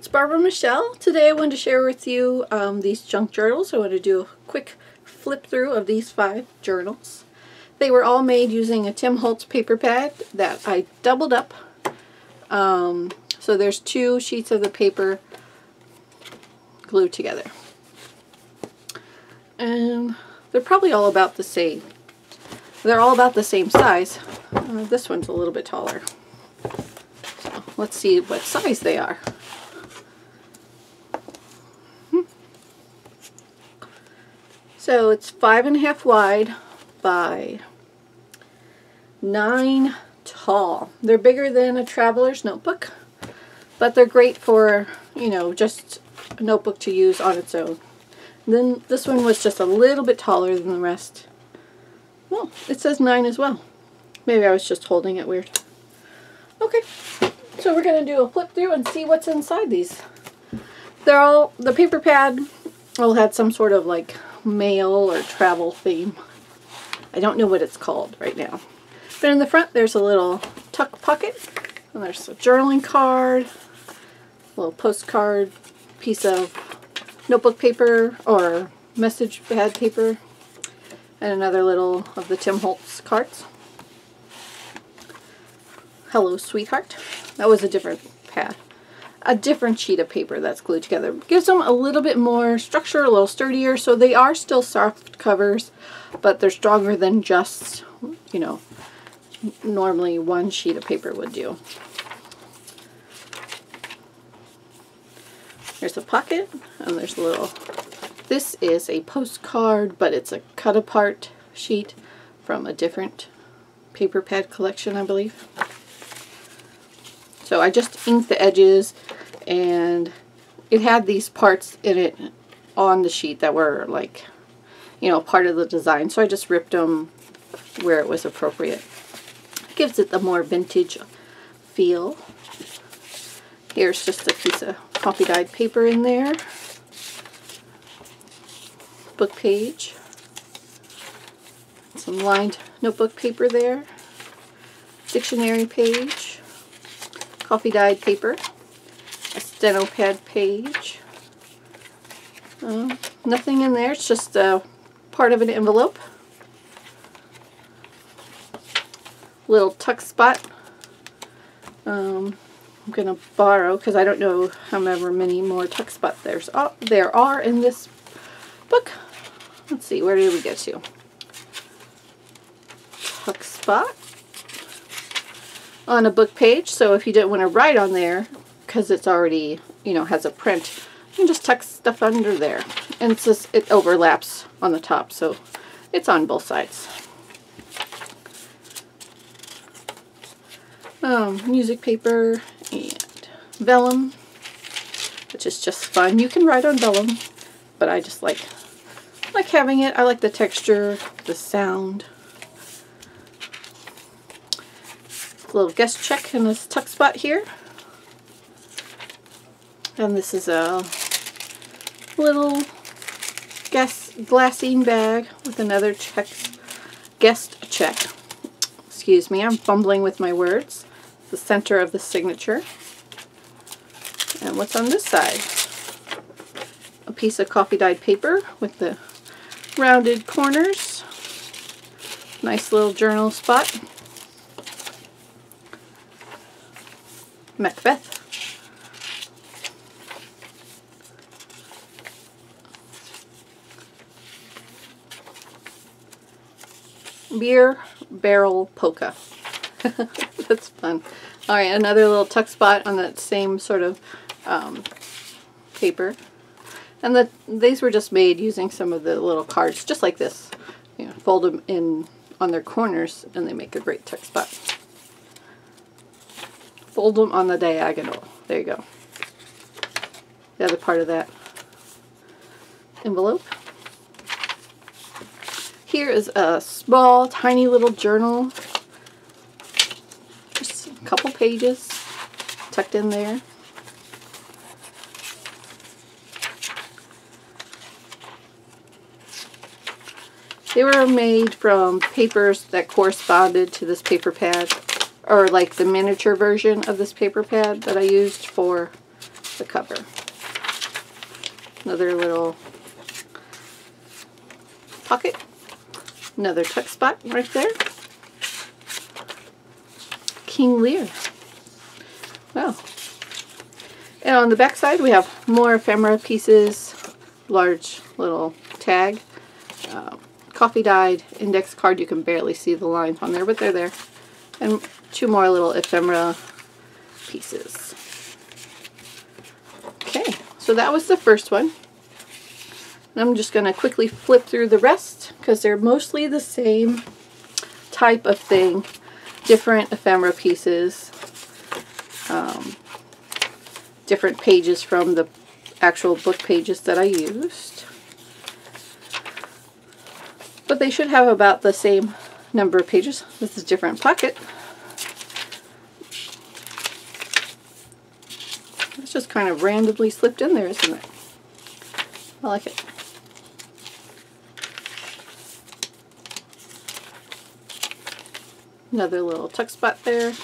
it's BarbaraMichelle. Today I wanted to share with you these junk journals. I want to do a quick flip through of these 5 journals. They were all made using a Tim Holtz paper pad that I doubled up. So there's 2 sheets of the paper glued together. And they're probably all about the same. They're all about the same size. This one's a little bit taller. So let's see what size they are. So it's 5.5 wide by 9 tall. They're bigger than a traveler's notebook, but they're great for, you know, just a notebook to use on its own. Then this one was just a little bit taller than the rest. Well, it says 9 as well. Maybe I was just holding it weird. Okay, so we're going to do a flip through and see what's inside these. They're all, the paper pad all had some sort of like mail or travel theme. I don't know what it's called right now. But in the front there's a little tuck pocket, and there's a journaling card, a little postcard, piece of notebook paper or message pad paper, and another little of the Tim Holtz cards. Hello, sweetheart. That was a different pad. A different sheet of paper that's glued together. Gives them a little bit more structure, a little sturdier, so they are still soft covers, but they're stronger than just, you know, normally one sheet of paper would do. There's a pocket, and there's a little, this is a postcard, but it's a cut apart sheet from a different paper pad collection, I believe. So I just inked the edges, and it had these parts in it on the sheet that were like, you know, part of the design. So I just ripped them where it was appropriate. It gives it the more vintage feel. Here's just a piece of coffee dyed paper in there. Book page. Some lined notebook paper there. Dictionary page. Coffee dyed paper, a steno pad page. Nothing in there, it's just part of an envelope. Little tuck spot. I'm going to borrow, because I don't know however many more tuck spots there are in this book. Let's see, where did we get to? Tuck spot on a book page, so if you didn't want to write on there because it's already, you know, has a print, you can just tuck stuff under there, and it's just, it overlaps on the top, so it's on both sides. Music paper and vellum, which is just fun. You can write on vellum, but I just like having it. I like the texture, the sound. Little guest check in this tuck spot here, and this is a little glassine bag with another guest check. Excuse me, I'm fumbling with my words. The center of the signature. And what's on this side? A piece of coffee dyed paper with the rounded corners. Nice little journal spot. Macbeth. Beer barrel polka. That's fun. Alright, another little tuck spot on that same sort of paper. And these were just made using some of the little cards, just like this. You know, fold them in on their corners, and they make a great tuck spot. Fold them on the diagonal. There you go. The other part of that envelope. Here is a small, tiny little journal. Just a couple pages tucked in there. They were made from papers that corresponded to this paper pad. or like the miniature version of this paper pad that I used for the cover. Another little pocket. Another tuck spot right there. King Lear. Wow. And on the back side we have more ephemera pieces, large little tag, coffee dyed index card. You can barely see the lines on there, but they're there. And 2 more little ephemera pieces. Okay, so that was the first one. And I'm just going to quickly flip through the rest because they're mostly the same type of thing. Different ephemera pieces. Different pages from the actual book pages that I used. But they should have about the same number of pages. This is a different pocket. It's just kind of randomly slipped in there, isn't it? I like it. Another little tuck spot there.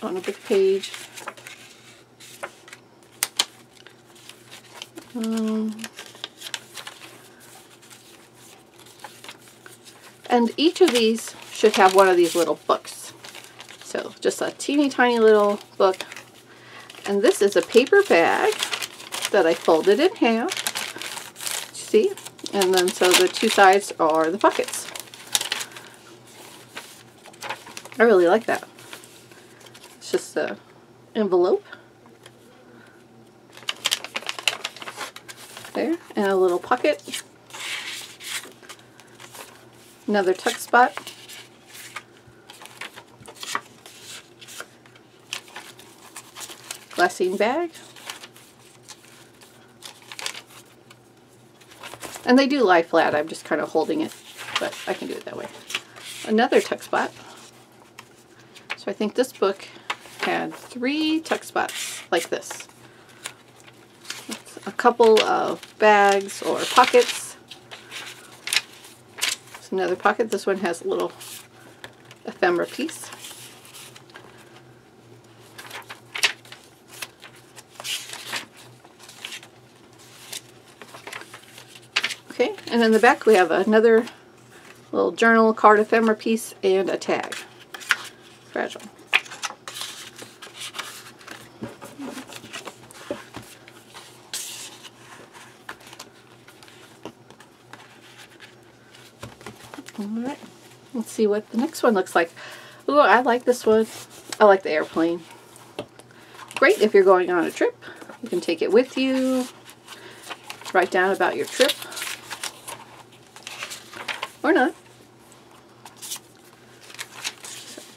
On a book page. And each of these should have one of these little books. So just a teeny tiny little book. And this is a paper bag that I folded in half. See? And then so the 2 sides are the pockets. I really like that. It's just an envelope. There. And a little pocket. Another tuck spot. Glassine bag. And they do lie flat. I'm just kind of holding it, but I can do it that way. Another tuck spot. So I think this book had 3 tuck spots like this. It's a couple of bags or pockets. It's another pocket. This one has a little ephemera piece. Okay, and in the back we have another little journal card ephemera piece and a tag. Fragile. Alright, let's see what the next one looks like. Ooh, I like this one. I like the airplane. Great if you're going on a trip. You can take it with you. Write down about your trip. Or not.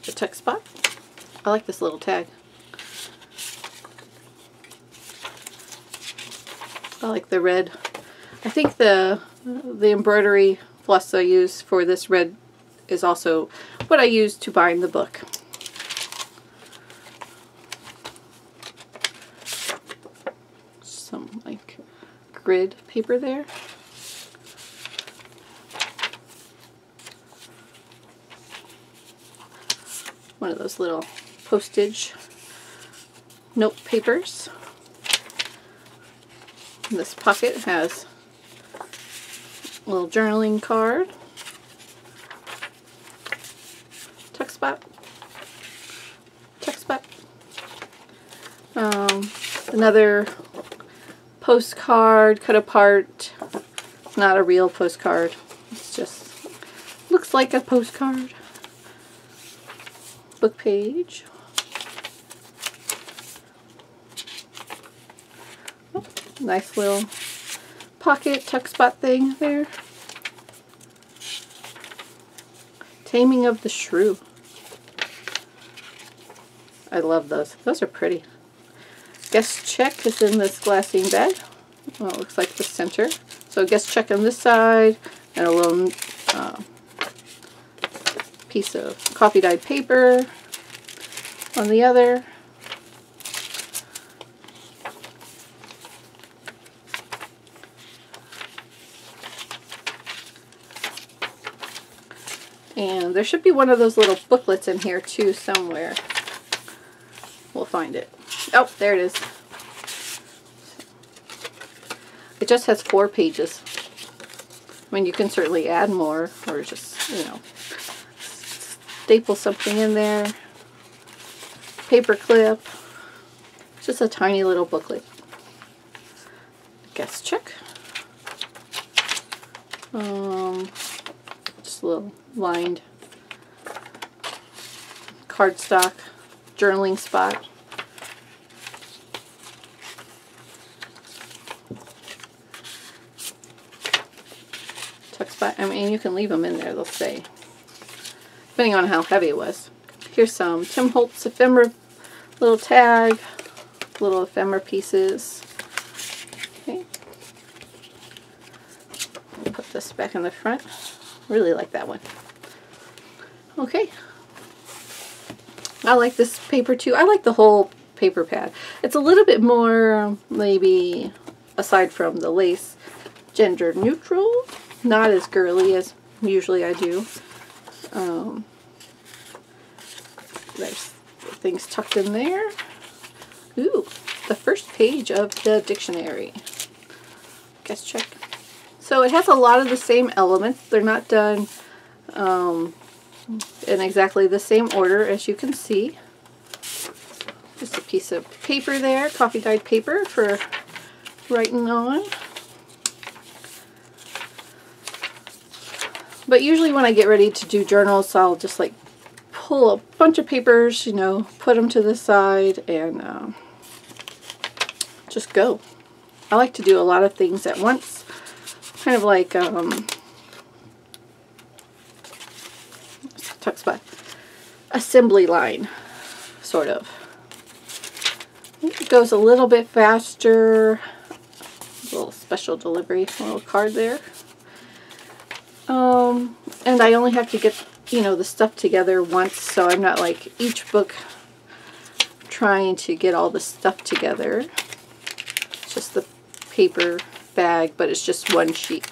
The tuck spot. I like this little tag. I like the red. I think the embroidery floss I use for this red is also what I use to bind the book. Some like grid paper there. One of those little postage note papers. And this pocket has a little journaling card. Tuck spot. Tuck spot. Another postcard cut apart. Not a real postcard. It's just looks like a postcard. Book page. Oh, nice little pocket tuck spot thing there. Taming of the Shrew. I love those. Those are pretty. Guest check is in this glassine bag. Well, it looks like the center. So guest check on this side and a little piece of coffee dyed paper on the other. And there should be one of those little booklets in here too somewhere. find it. Oh, there it is. It just has 4 pages. I mean, you can certainly add more, or just, you know, staple something in there. Paper clip. Just a tiny little booklet. Guest check. Just a little lined cardstock journaling spot. Tuck spot. I mean, you can leave them in there, they'll stay, depending on how heavy it was. Here's some Tim Holtz ephemera, little tag, little ephemera pieces. Okay. Put this back in the front. Really like that one. Okay. I like this paper too. I like the whole paper pad. It's a little bit more, maybe, aside from the lace, gender neutral. Not as girly as usually I do. There's things tucked in there. Ooh, the first page of the dictionary. Guess check. So it has a lot of the same elements. They're not done in exactly the same order, as you can see. Just a piece of paper there, coffee dyed paper for writing on. But usually when I get ready to do journals, I'll just like pull a bunch of papers, you know, put them to the side and just go. I like to do a lot of things at once. Kind of like tuck spot, assembly line, sort of. It goes a little bit faster. A little special delivery, a little card there. And I only have to get, you know, the stuff together once, so I'm not like each book trying to get all the stuff together. It's just the paper bag, but it's just one sheet.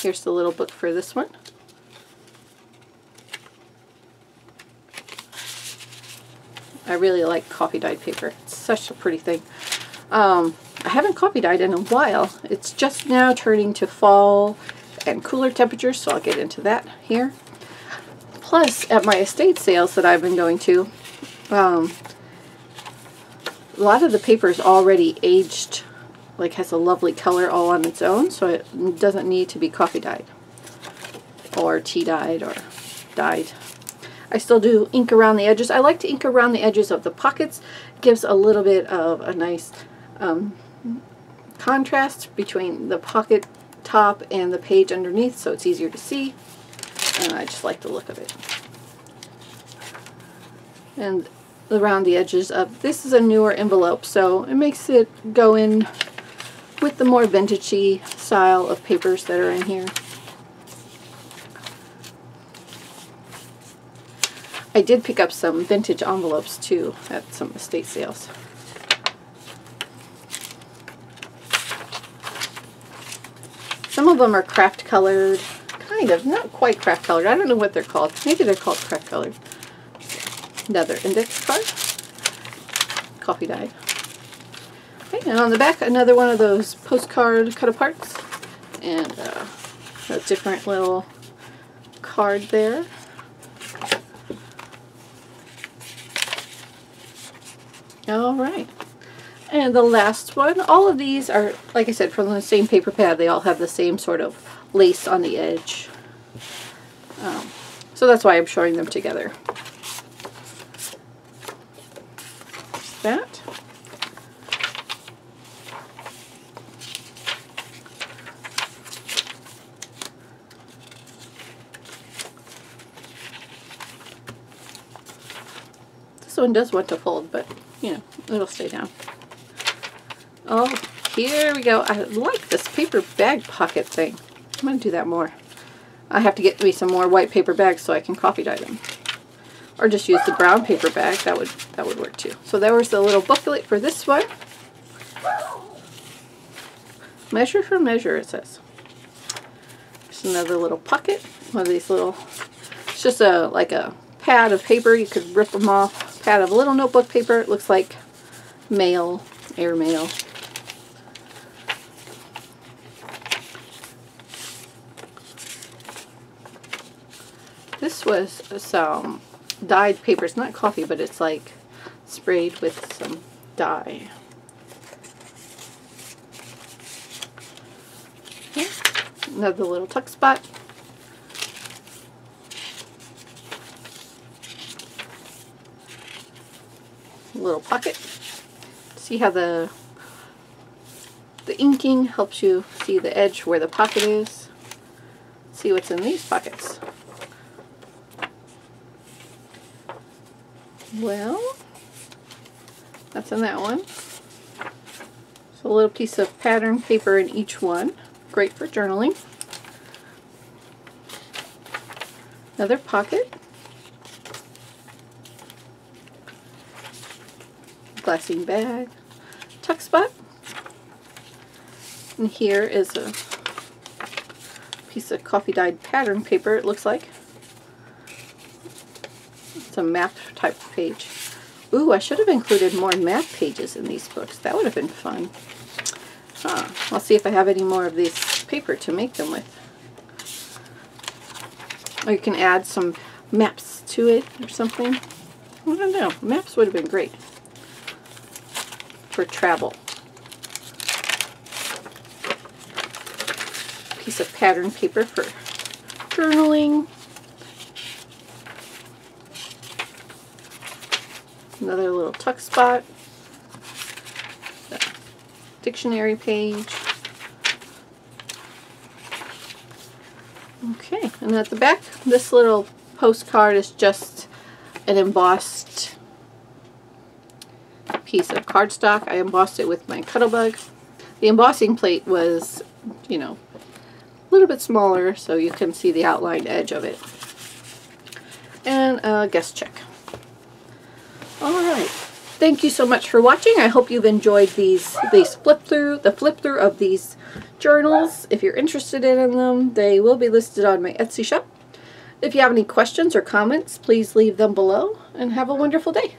Here's the little book for this one. I really like coffee dyed paper. It's such a pretty thing. I haven't coffee dyed in a while. It's just now turning to fall and cooler temperatures, so I'll get into that here. Plus, at my estate sales that I've been going to, a lot of the paper is already aged, like has a lovely color all on its own, so it doesn't need to be coffee dyed or tea dyed or dyed. I still do ink around the edges. I like to ink around the edges of the pockets. It gives a little bit of a nice contrast between the pocket top and the page underneath, so it's easier to see. And I just like the look of it. And around the edges of, this is a newer envelope, so it makes it go in with the more vintagey style of papers that are in here. I did pick up some vintage envelopes too at some estate sales. Some of them are craft colored, kind of, not quite craft colored. I don't know what they're called. Maybe they're called craft colored. Another index card, coffee dyed. Okay, and on the back, another one of those postcard cut aparts, and a different little card there. All right, and the last one. All of these are, like I said, from the same paper pad. They all have the same sort of lace on the edge. So that's why I'm showing them together. That. This one does want to fold, but you know, it'll stay down. Oh, here we go. I like this paper bag pocket thing. I'm going to do that more. I have to get me some more white paper bags so I can coffee dye them. Or just use the brown paper bag. That would work too. So there was the little booklet for this one. Measure for measure, it says. Just another little pocket. One of these little, it's just like a pad of paper. You could rip them off. Pad of little notebook paper. It looks like mail, air mail. This was some dyed paper. It's not coffee, but it's like sprayed with some dye. Okay. Another little tuck spot. A little pocket. See how the inking helps you see the edge where the pocket is. See what's in these pockets. Well, that's in that one. So a little piece of pattern paper in each one. Great for journaling. Another pocket. Glassine bag. Tuck spot. And here is a piece of coffee dyed pattern paper, it looks like. It's a map type page. Ooh, I should have included more map pages in these books. That would have been fun. I'll see if I have any more of this paper to make them with. Or you can add some maps to it or something. I don't know. Maps would have been great for travel. Piece of pattern paper for journaling. Another little tuck spot. Dictionary page. Okay, and at the back, this little postcard is just an embossed piece of cardstock. I embossed it with my Cuttlebug. The embossing plate was, you know, a little bit smaller so you can see the outlined edge of it. And a guest check. Alright, thank you so much for watching. I hope you've enjoyed the flip through of these journals. If you're interested in them, they will be listed on my Etsy shop. If you have any questions or comments, please leave them below, and have a wonderful day.